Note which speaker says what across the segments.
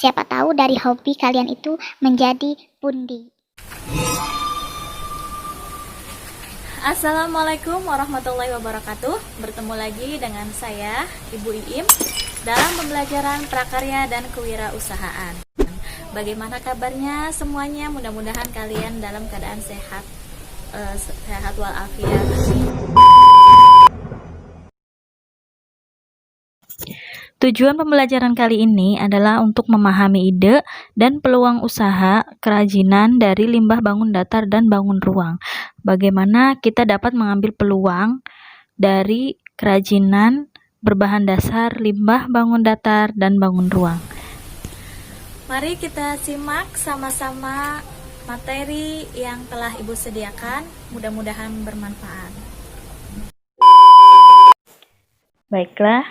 Speaker 1: Siapa tahu dari hobi kalian itu menjadi pundi.
Speaker 2: Assalamualaikum warahmatullahi wabarakatuh. Bertemu lagi dengan saya, Ibu Iim, dalam pembelajaran prakarya dan kewirausahaan. Bagaimana kabarnya semuanya? Mudah-mudahan kalian dalam keadaan sehat, sehat walafiat. Tujuan pembelajaran kali ini adalah untuk memahami ide dan peluang usaha kerajinan dari limbah bangun datar dan bangun ruang. Bagaimana kita dapat mengambil peluang dari kerajinan berbahan dasar limbah bangun datar dan bangun ruang. Mari kita simak sama-sama materi yang telah Ibu sediakan. Mudah-mudahan bermanfaat. Baiklah,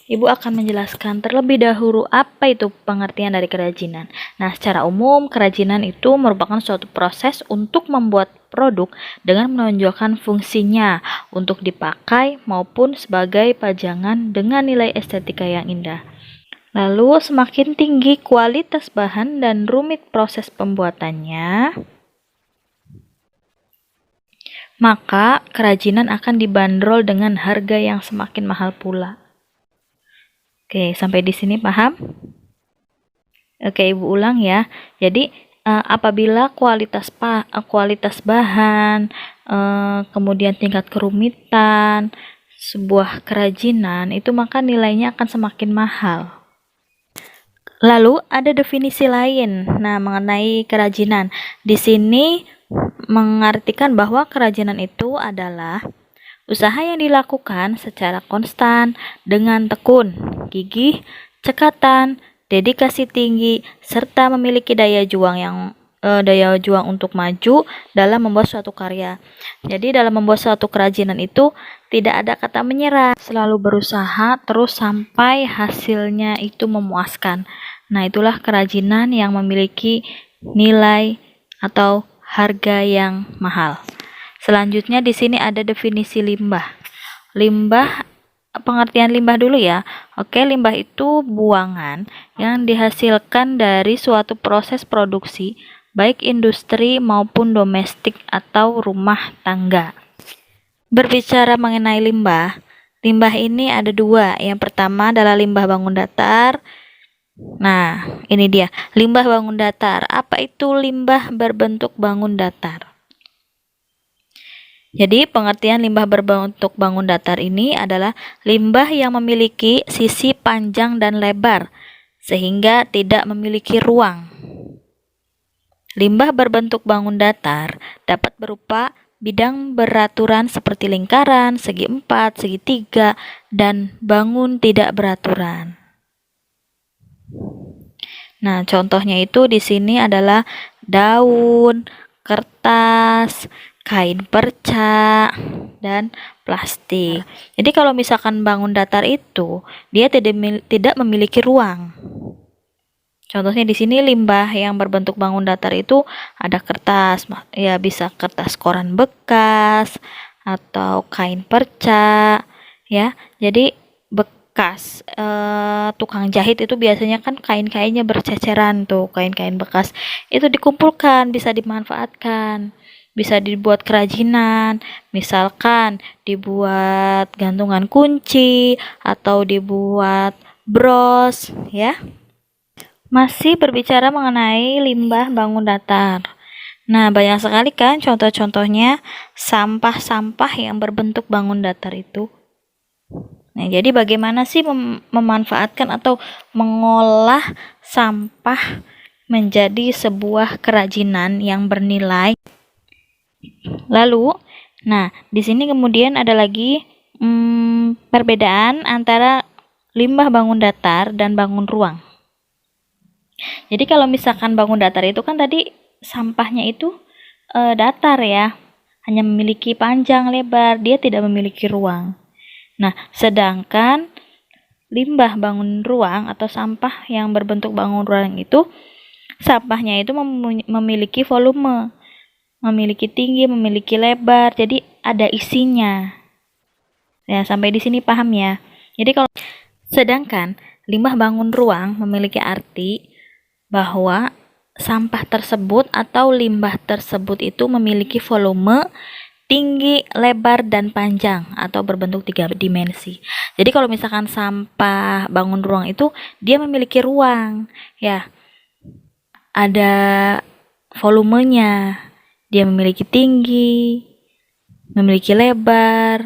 Speaker 2: Ibu akan menjelaskan terlebih dahulu apa itu pengertian dari kerajinan. Nah, secara umum, kerajinan itu merupakan suatu proses untuk membuat produk dengan menonjolkan fungsinya untuk dipakai maupun sebagai pajangan dengan nilai estetika yang indah. Lalu, semakin tinggi kualitas bahan dan rumit proses pembuatannya, maka kerajinan akan dibanderol dengan harga yang semakin mahal pula. Oke, sampai di sini paham? Oke, Ibu ulang ya. Jadi, apabila kualitas bahan, kemudian tingkat kerumitan sebuah kerajinan itu, maka nilainya akan semakin mahal. Lalu ada definisi lain. Nah, mengenai kerajinan. Di sini mengartikan bahwa kerajinan itu adalah usaha yang dilakukan secara konstan dengan tekun, gigih, cekatan, dedikasi tinggi, serta memiliki daya juang untuk maju dalam membuat suatu karya. Jadi dalam membuat suatu kerajinan itu tidak ada kata menyerah, selalu berusaha terus sampai hasilnya itu memuaskan. Nah, itulah kerajinan yang memiliki nilai atau harga yang mahal. Selanjutnya di sini ada definisi limbah. Limbah, pengertian limbah dulu ya. Oke, limbah itu buangan yang dihasilkan dari suatu proses produksi, baik industri maupun domestik atau rumah tangga. Berbicara mengenai limbah, limbah ini ada dua. Yang pertama adalah limbah bangun datar. Nah, ini dia, limbah bangun datar. Apa itu limbah berbentuk bangun datar? Jadi, pengertian limbah berbentuk bangun datar ini adalah limbah yang memiliki sisi panjang dan lebar, sehingga tidak memiliki ruang. Limbah berbentuk bangun datar dapat berupa bidang beraturan seperti lingkaran, segi 4, segi 3, dan bangun tidak beraturan. Nah, contohnya itu di sini adalah daun, kertas, kain perca, dan plastik. Jadi kalau misalkan bangun datar itu, dia tidak memiliki ruang. Contohnya di sini limbah yang berbentuk bangun datar itu ada kertas, ya bisa kertas koran bekas atau kain perca, ya. Jadi bekas tukang jahit itu biasanya kan kain-kainnya berceceran tuh, kain-kain bekas itu dikumpulkan, bisa dimanfaatkan. Bisa dibuat kerajinan, misalkan dibuat gantungan kunci atau dibuat bros, ya. Masih berbicara mengenai limbah bangun datar. Nah, banyak sekali kan contoh-contohnya sampah-sampah yang berbentuk bangun datar itu. Nah, jadi bagaimana sih memanfaatkan atau mengolah sampah menjadi sebuah kerajinan yang bernilai? Lalu, nah di sini kemudian ada lagi perbedaan antara limbah bangun datar dan bangun ruang. Jadi kalau misalkan bangun datar itu kan tadi sampahnya itu datar ya, hanya memiliki panjang lebar, dia tidak memiliki ruang. Nah, sedangkan limbah bangun ruang atau sampah yang berbentuk bangun ruang itu, sampahnya itu memiliki volume, memiliki tinggi, memiliki lebar, jadi ada isinya. Ya, sampai di sini paham ya. Jadi kalau sedangkan limbah bangun ruang memiliki arti bahwa sampah tersebut atau limbah tersebut itu memiliki volume tinggi, lebar, dan panjang atau berbentuk 3 dimensi. Jadi kalau misalkan sampah bangun ruang itu dia memiliki ruang, ya, ada volumenya, dia memiliki tinggi, memiliki lebar,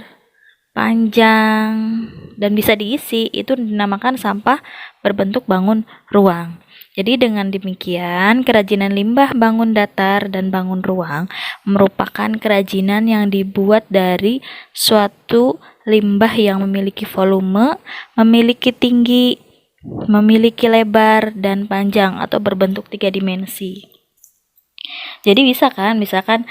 Speaker 2: panjang, dan bisa diisi. Itu dinamakan sampah berbentuk bangun ruang. Jadi dengan demikian, kerajinan limbah bangun datar dan bangun ruang merupakan kerajinan yang dibuat dari suatu limbah yang memiliki volume, memiliki tinggi, memiliki lebar dan panjang atau berbentuk 3 dimensi. Jadi bisa kan, misalkan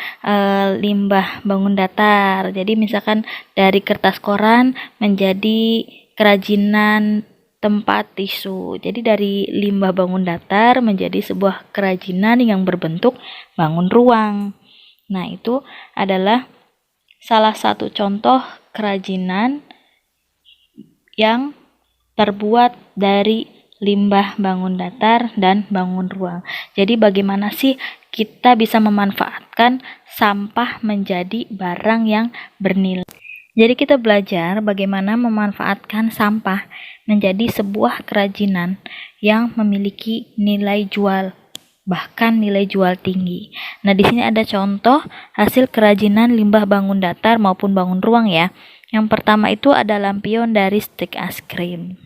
Speaker 2: limbah bangun datar. Jadi misalkan dari kertas koran menjadi kerajinan tempat tisu. Jadi dari limbah bangun datar menjadi sebuah kerajinan yang berbentuk bangun ruang. Nah, itu adalah salah satu contoh kerajinan yang terbuat dari limbah bangun datar dan bangun ruang. Jadi bagaimana sih kita bisa memanfaatkan sampah menjadi barang yang bernilai. Jadi kita belajar bagaimana memanfaatkan sampah menjadi sebuah kerajinan yang memiliki nilai jual, bahkan nilai jual tinggi. Nah, di sini ada contoh hasil kerajinan limbah bangun datar maupun bangun ruang ya. Yang pertama itu ada lampion dari stik es krim.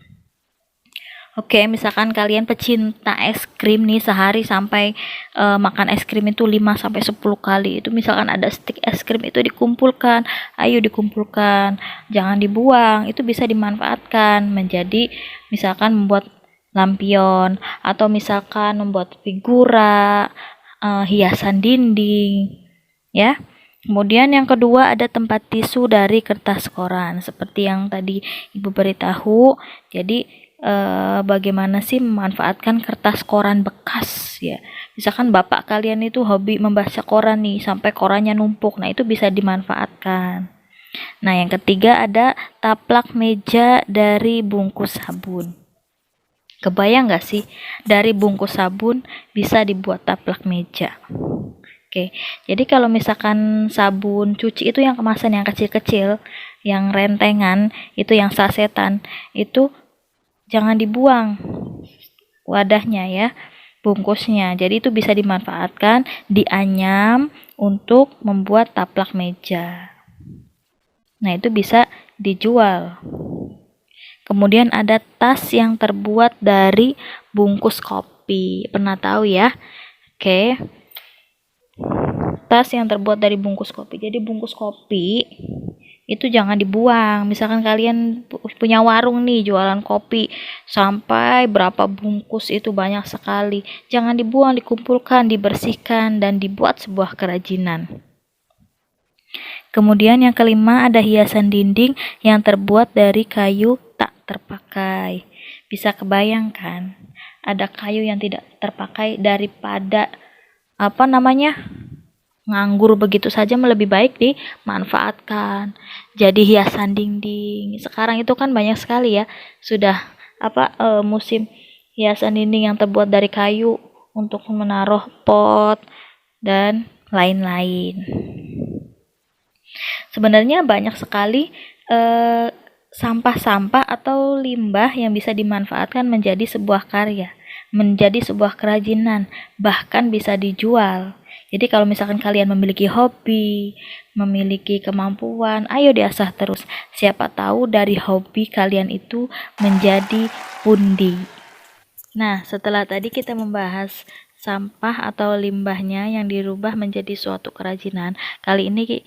Speaker 2: Oke, misalkan kalian pecinta es krim nih, sehari sampai makan es krim itu 5-10 kali. Itu misalkan ada stik es krim itu dikumpulkan, ayo dikumpulkan, jangan dibuang. Itu bisa dimanfaatkan menjadi misalkan membuat lampion atau misalkan membuat figura, hiasan dinding, ya. Kemudian yang kedua ada tempat tisu dari kertas koran. Seperti yang tadi Ibu beritahu, jadi bagaimana sih memanfaatkan kertas koran bekas ya. Misalkan bapak kalian itu hobi membaca koran nih sampai korannya numpuk. Nah, itu bisa dimanfaatkan. Nah, yang ketiga ada taplak meja dari bungkus sabun. Kebayang gak sih dari bungkus sabun bisa dibuat taplak meja? Oke, jadi kalau misalkan sabun cuci itu yang kemasan yang kecil-kecil, yang rentengan, itu yang sasetan, itu jangan dibuang wadahnya ya, bungkusnya. Jadi itu bisa dimanfaatkan, dianyam untuk membuat taplak meja. Nah, itu bisa dijual. Kemudian ada tas yang terbuat dari bungkus kopi. Pernah tahu ya? Oke. Tas yang terbuat dari bungkus kopi. Jadi bungkus kopi itu jangan dibuang. Misalkan kalian punya warung nih jualan kopi, sampai berapa bungkus itu banyak sekali. Jangan dibuang, dikumpulkan, dibersihkan, dan dibuat sebuah kerajinan. Kemudian yang kelima ada hiasan dinding yang terbuat dari kayu tak terpakai. Bisa kebayangkan ada kayu yang tidak terpakai daripada nganggur begitu saja, lebih baik dimanfaatkan jadi hiasan dinding. Sekarang itu kan banyak sekali ya sudah musim hiasan dinding yang terbuat dari kayu untuk menaruh pot dan lain-lain. Sebenarnya banyak sekali sampah-sampah atau limbah yang bisa dimanfaatkan menjadi sebuah karya, menjadi sebuah kerajinan, bahkan bisa dijual. Jadi kalau misalkan kalian memiliki hobi, memiliki kemampuan, ayo diasah terus. Siapa tahu dari hobi kalian itu menjadi pundi. Nah, setelah tadi kita membahas sampah atau limbahnya yang dirubah menjadi suatu kerajinan, kali ini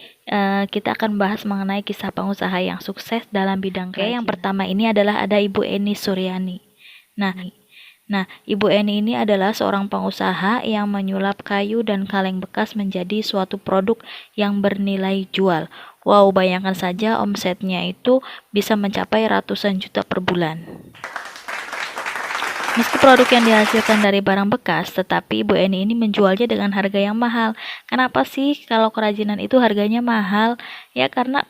Speaker 2: kita akan bahas mengenai kisah pengusaha yang sukses dalam bidang kerajinan. Yang pertama ini adalah ada Ibu Eni Suryani. Nah, Ibu Eni ini adalah seorang pengusaha yang menyulap kayu dan kaleng bekas menjadi suatu produk yang bernilai jual. Wow, bayangkan saja omsetnya itu bisa mencapai ratusan juta per bulan. Meski produk yang dihasilkan dari barang bekas, tetapi Ibu Eni ini menjualnya dengan harga yang mahal. Kenapa sih kalau kerajinan itu harganya mahal? Ya karena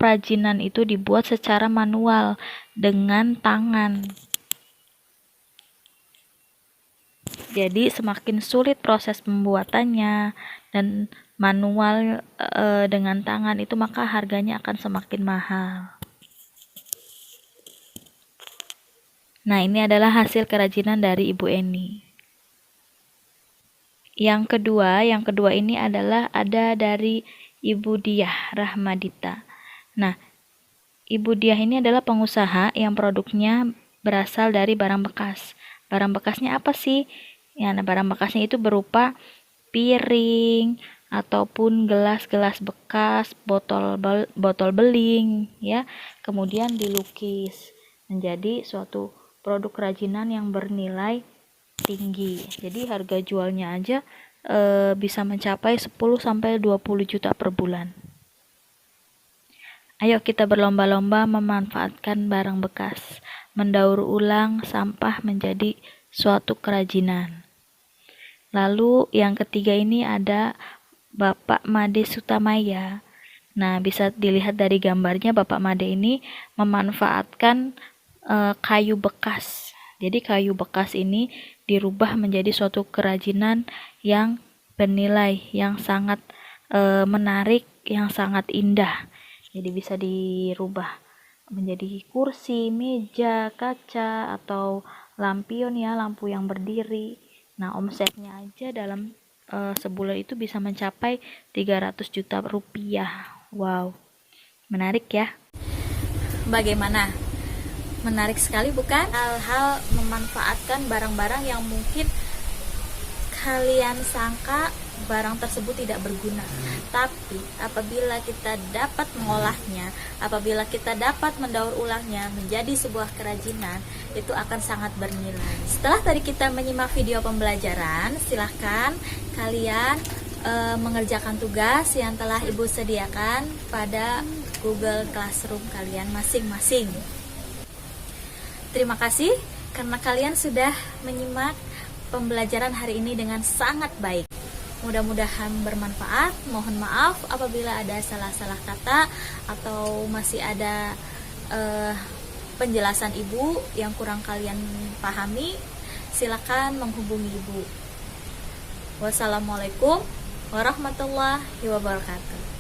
Speaker 2: kerajinan itu dibuat secara manual dengan tangan. Jadi semakin sulit proses pembuatannya dan manual dengan tangan itu, maka harganya akan semakin mahal. Nah, ini adalah hasil kerajinan dari Ibu Eni. Yang kedua ini adalah ada dari Ibu Diah Rahmadita. Nah, Ibu Diah ini adalah pengusaha yang produknya berasal dari barang bekas. Barang bekasnya apa sih? Ya, nah, barang bekasnya itu berupa piring ataupun gelas-gelas bekas, botol beling, ya. Kemudian dilukis menjadi suatu produk kerajinan yang bernilai tinggi. Jadi harga jualnya aja bisa mencapai 10 sampai 20 juta per bulan. Ayo kita berlomba-lomba memanfaatkan barang bekas, mendaur ulang sampah menjadi suatu kerajinan. Lalu yang ketiga ini ada Bapak Made Sutamaya. Nah, bisa dilihat dari gambarnya, Bapak Made ini memanfaatkan kayu bekas. Jadi kayu bekas ini dirubah menjadi suatu kerajinan yang bernilai, yang sangat menarik, yang sangat indah. Jadi bisa dirubah menjadi kursi, meja, kaca, atau lampion, ya, lampu yang berdiri. Nah, omsetnya aja dalam sebulan itu bisa mencapai 300 juta rupiah. Wow, menarik ya. Bagaimana? Menarik sekali bukan? Hal-hal memanfaatkan barang-barang yang mungkin kalian sangka barang tersebut tidak berguna. Tapi apabila kita dapat mengolahnya, apabila kita dapat mendaur ulangnya menjadi sebuah kerajinan, itu akan sangat bernilai. Setelah tadi kita menyimak video pembelajaran, silahkan kalian mengerjakan tugas yang telah Ibu sediakan pada Google Classroom kalian masing-masing. Terima kasih karena kalian sudah menyimak pembelajaran hari ini dengan sangat baik. Mudah-mudahan bermanfaat. Mohon maaf apabila ada salah-salah kata atau masih ada penjelasan Ibu yang kurang kalian pahami. Silakan menghubungi Ibu. Wassalamualaikum warahmatullahi wabarakatuh.